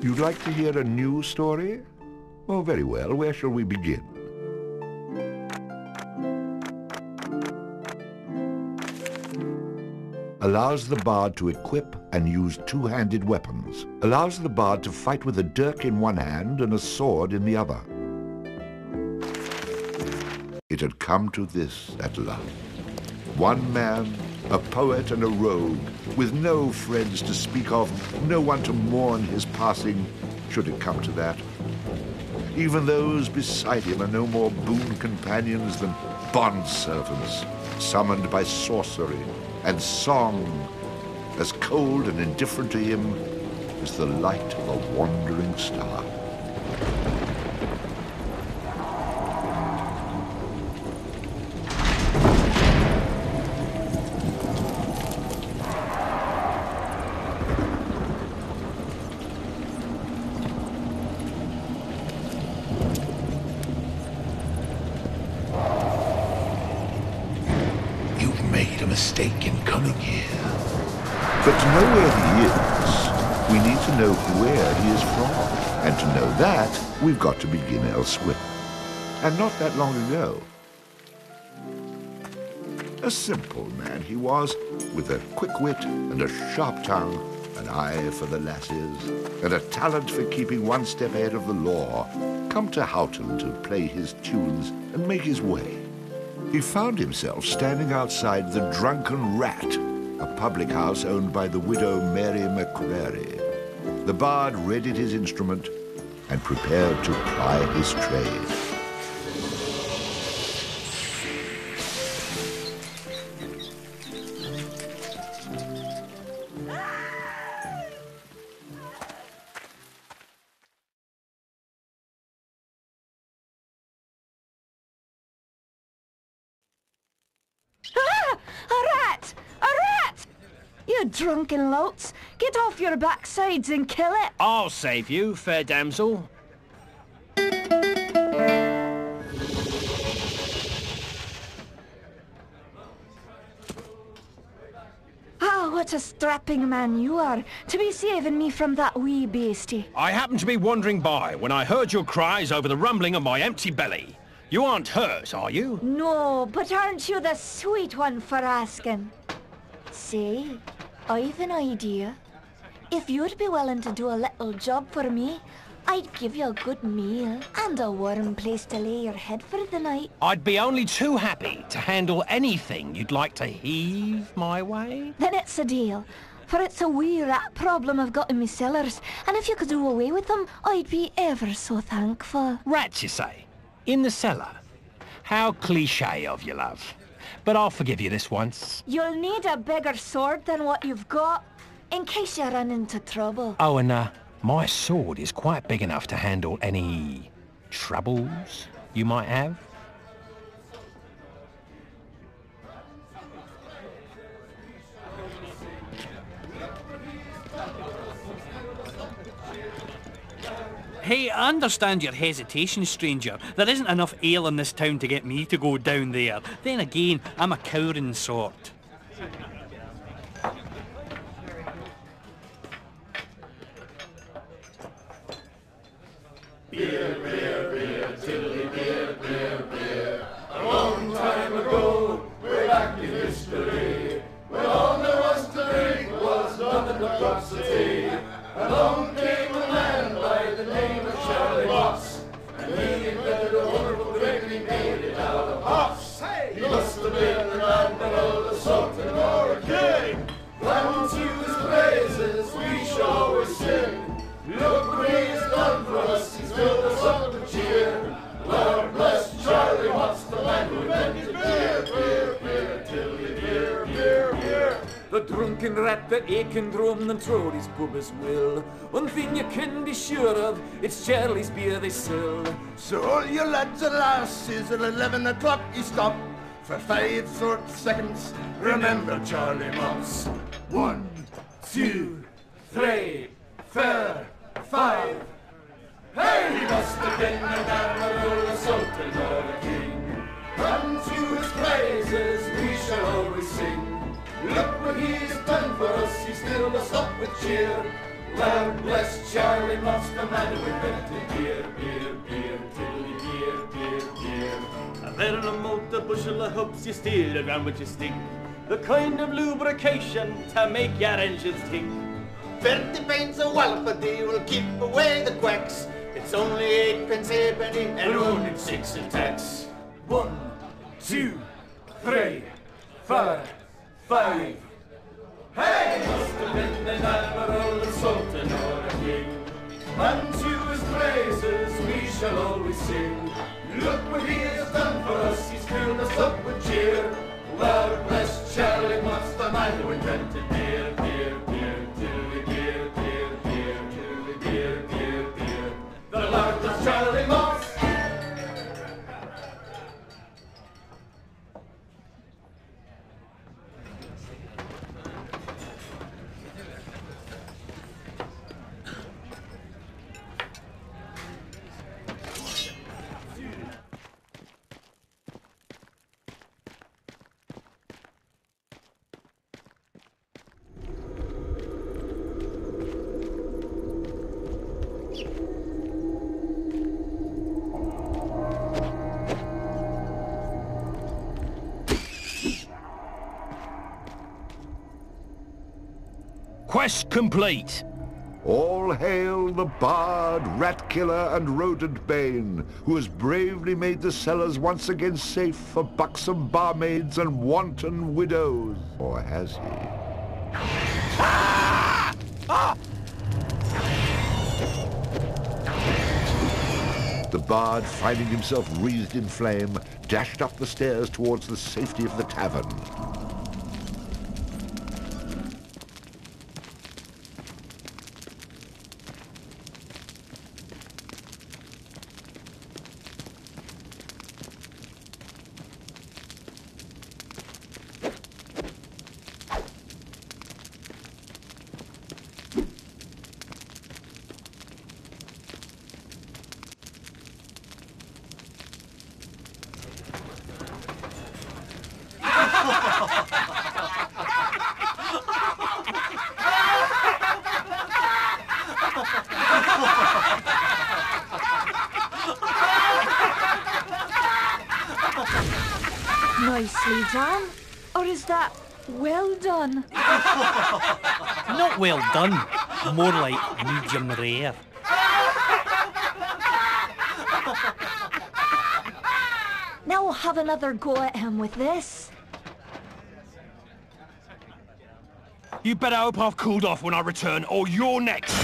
You'd like to hear a new story? Oh, very well. Where shall we begin? Allows the bard to equip and use two-handed weapons. Allows the bard to fight with a dirk in one hand and a sword in the other. It had come to this at last. One man, a poet and a rogue, with no friends to speak of, no one to mourn his passing, should it come to that. Even those beside him are no more boon companions than bond-servants, summoned by sorcery and song, as cold and indifferent to him as the light of a wandering star. Mistake in coming here. But to know where he is, we need to know where he is from. And to know that, we've got to begin elsewhere. And not that long ago. A simple man he was, with a quick wit and a sharp tongue, an eye for the lasses, and a talent for keeping one step ahead of the law, come to Houghton to play his tunes and make his way. He found himself standing outside the Drunken Rat, a public house owned by the widow Mary McCrary. The bard readied his instrument and prepared to ply his trade. You drunken louts! Get off your backsides and kill it! I'll save you, fair damsel. Ah, what a strapping man you are, to be saving me from that wee beastie. I happened to be wandering by when I heard your cries over the rumbling of my empty belly. You aren't hurt, are you? No, but aren't you the sweet one for asking? Say, I've an idea. If you'd be willing to do a little job for me, I'd give you a good meal and a warm place to lay your head for the night. I'd be only too happy to handle anything you'd like to heave my way. Then it's a deal, for it's a wee rat problem I've got in me cellars, and if you could do away with them, I'd be ever so thankful. Rats, you say? In the cellar? How cliché of you, love. But I'll forgive you this once. You'll need a bigger sword than what you've got, in case you run into trouble. Oh, and my sword is quite big enough to handle any troubles you might have. Hey, I understand your hesitation, stranger. There isn't enough ale in this town to get me to go down there. Then again, I'm a cowering sort. Beer, beer, beer, tilly beer, beer, beer. A long time ago, way back in history, when all there was to drink was nothing but cups of tea. Along came a man by the name of Charlie Watts, and he invented a wonderful drink and he made it out of hops. He must have been an admiral, a sultan, or a king. And to his praises we shall always sing. Look what he's done for us, he's filled us up with cheer. Lord bless Charlie Watts, the man who invented beer, beer, beer, tilly beer, beer, beer. The drunken rat that aching drum and trod his pub as will. One thing you can be sure of, it's Charlie's beer they sell. So all you lads and lasses, at 11 o'clock you stop. For 5 short seconds, remember Charlie Watts. 1, 2, 3, 4, 5. Hey! He must have been an admiral, a sultan, or a king. And to his praises we shall always sing. Look what he's done for us, he's filled us up with cheer. Lord bless Charlie Mott's the man who invented beer, beer, beer, tiddly beer, beer, beer. A barrel of malt, a bushel of hoops, you steal around with your stick. The kind of lubrication to make your engines tick. 30 pence a wallop will keep away the quacks. It's only 8 pence halfpenny And only 6 in tax. 1, 2, 3, 4, 5. Hey! Must have been an admiral, a sultan, or a king. And to his praises we shall always sing. Look what he has done for us, he's filled us up with cheer. Lord bless Charlie Mott's the man who invented beer, beer, beer, tiddly beer, beer, beer, tiddly beer, beer, beer. The Lord bless Charlie Mott. Quest complete. All hail the bard, rat killer, and rodent bane, who has bravely made the cellars once again safe for buxom barmaids and wanton widows. Or has he? The bard, finding himself wreathed in flame, dashed up the stairs towards the safety of the tavern. Nicely done. Or is that well done? Not well done. More like medium rare. Now we'll have another go at him with this. You better hope I've cooled off when I return, or you're next.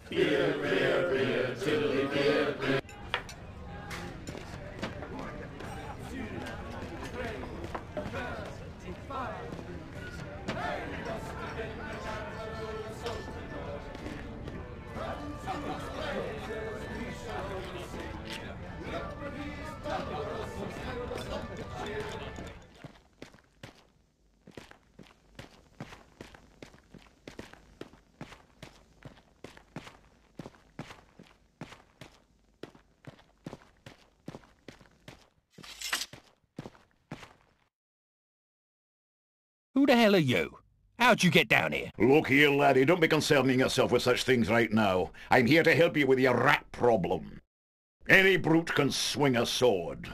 Beer, beer, beer, tiddly beer, beer. Who the hell are you? How'd you get down here? Look here, laddie, don't be concerning yourself with such things right now. I'm here to help you with your rat problem. Any brute can swing a sword.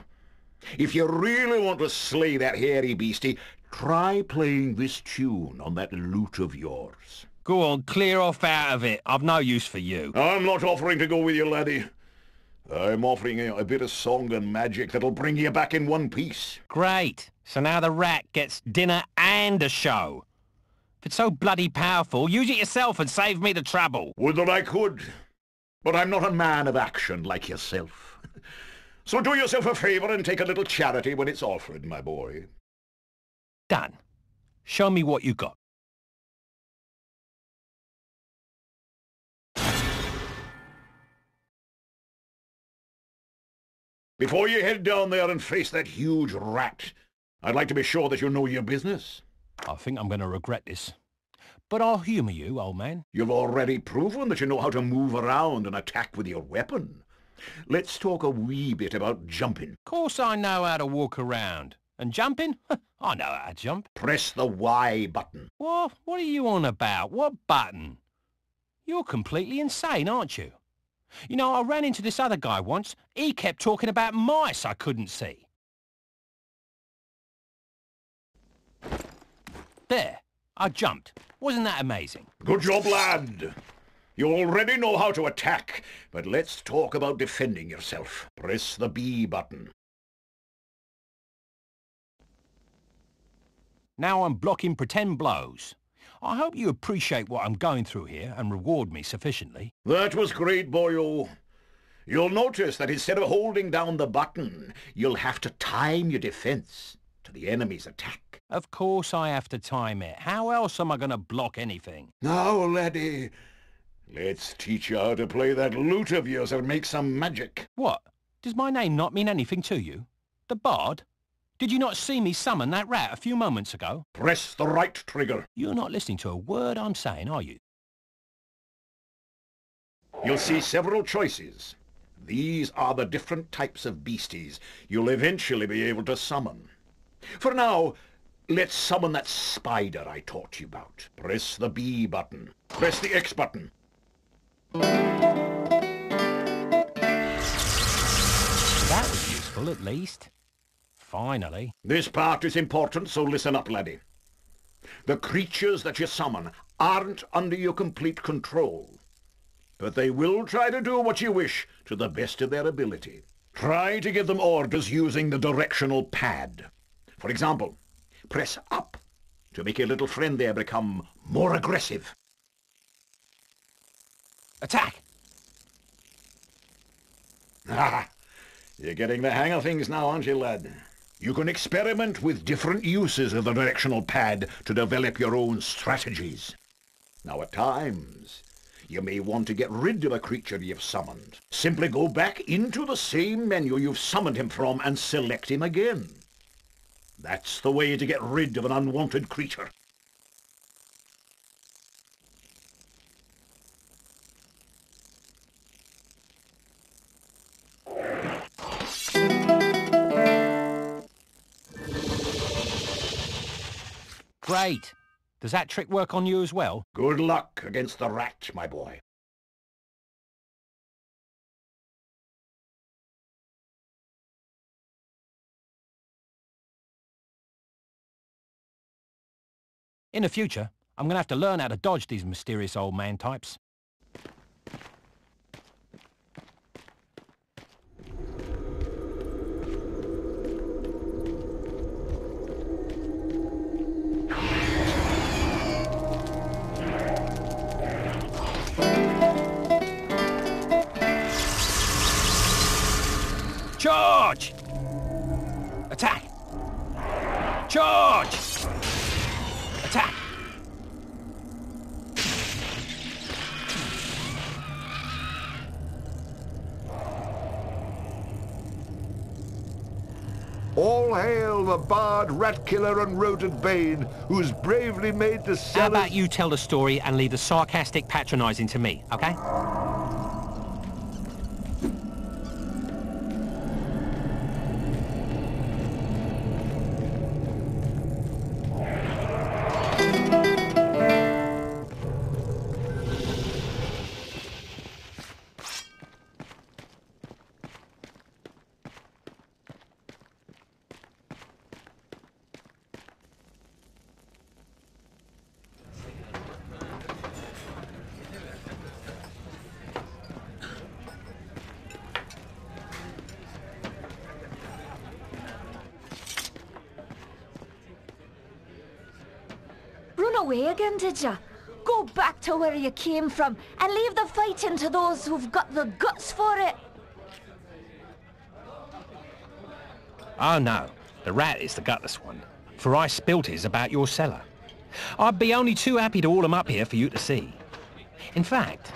If you really want to slay that hairy beastie, try playing this tune on that lute of yours. Go on, clear off out of it. I've no use for you. I'm not offering to go with you, laddie. I'm offering you a bit of song and magic that'll bring you back in one piece. Great. So now the rat gets dinner and a show. If it's so bloody powerful, use it yourself and save me the trouble. Would that I could. But I'm not a man of action like yourself. So do yourself a favour and take a little charity when it's offered, my boy. Done. Show me what you got. Before you head down there and face that huge rat, I'd like to be sure that you know your business. I think I'm going to regret this. But I'll humour you, old man. You've already proven that you know how to move around and attack with your weapon. Let's talk a wee bit about jumping. Of course I know how to walk around. And jumping? I know how to jump. Press the Y button. What are you on about? What button? You're completely insane, aren't you? You know, I ran into this other guy once. He kept talking about mice I couldn't see. There, I jumped. Wasn't that amazing? Good job, lad. You already know how to attack, but let's talk about defending yourself. Press the B button. Now I'm blocking pretend blows. I hope you appreciate what I'm going through here and reward me sufficiently. That was great, boyo. You'll notice that instead of holding down the button, you'll have to time your defense to the enemy's attack. Of course I have to time it. How else am I going to block anything? Now, laddie, let's teach you how to play that lute of yours and make some magic. What? Does my name not mean anything to you? The Bard? Did you not see me summon that rat a few moments ago? Press the right trigger. You're not listening to a word I'm saying, are you? You'll see several choices. These are the different types of beasties you'll eventually be able to summon. For now, let's summon that spider I taught you about. Press the B button. Press the X button. That was useful, at least. Finally. This part is important, so listen up, laddie. The creatures that you summon aren't under your complete control, but they will try to do what you wish to the best of their ability. Try to give them orders using the directional pad. For example, press up to make your little friend there become more aggressive. Attack! Ah, you're getting the hang of things now, aren't you, lad? You can experiment with different uses of the directional pad to develop your own strategies. Now, at times, you may want to get rid of a creature you've summoned. Simply go back into the same menu you've summoned him from and select him again. That's the way to get rid of an unwanted creature. Great. Does that trick work on you as well? Good luck against the rat, my boy. In the future, I'm going to have to learn how to dodge these mysterious old man types. Charge! Attack! Charge! Attack! All hail the Bard, Rat Killer and Rodent Bane, who's bravely made the How cellar... about you tell the story and leave the sarcastic patronising to me, okay? Run away again, did ya? Go back to where you came from and leave the fighting to those who've got the guts for it. Oh no, the rat is the gutless one, for I spilt his about your cellar. I'd be only too happy to haul him up here for you to see. In fact,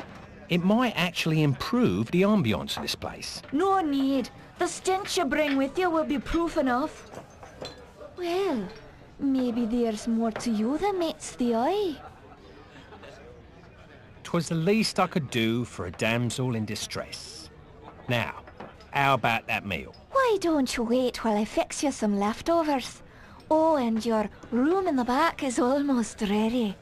it might actually improve the ambience of this place. No need. The stench you bring with you will be proof enough. Well, maybe there's more to you than meets the eye. 'Twas the least I could do for a damsel in distress. Now, how about that meal? Why don't you wait while I fix you some leftovers? Oh, and your room in the back is almost ready.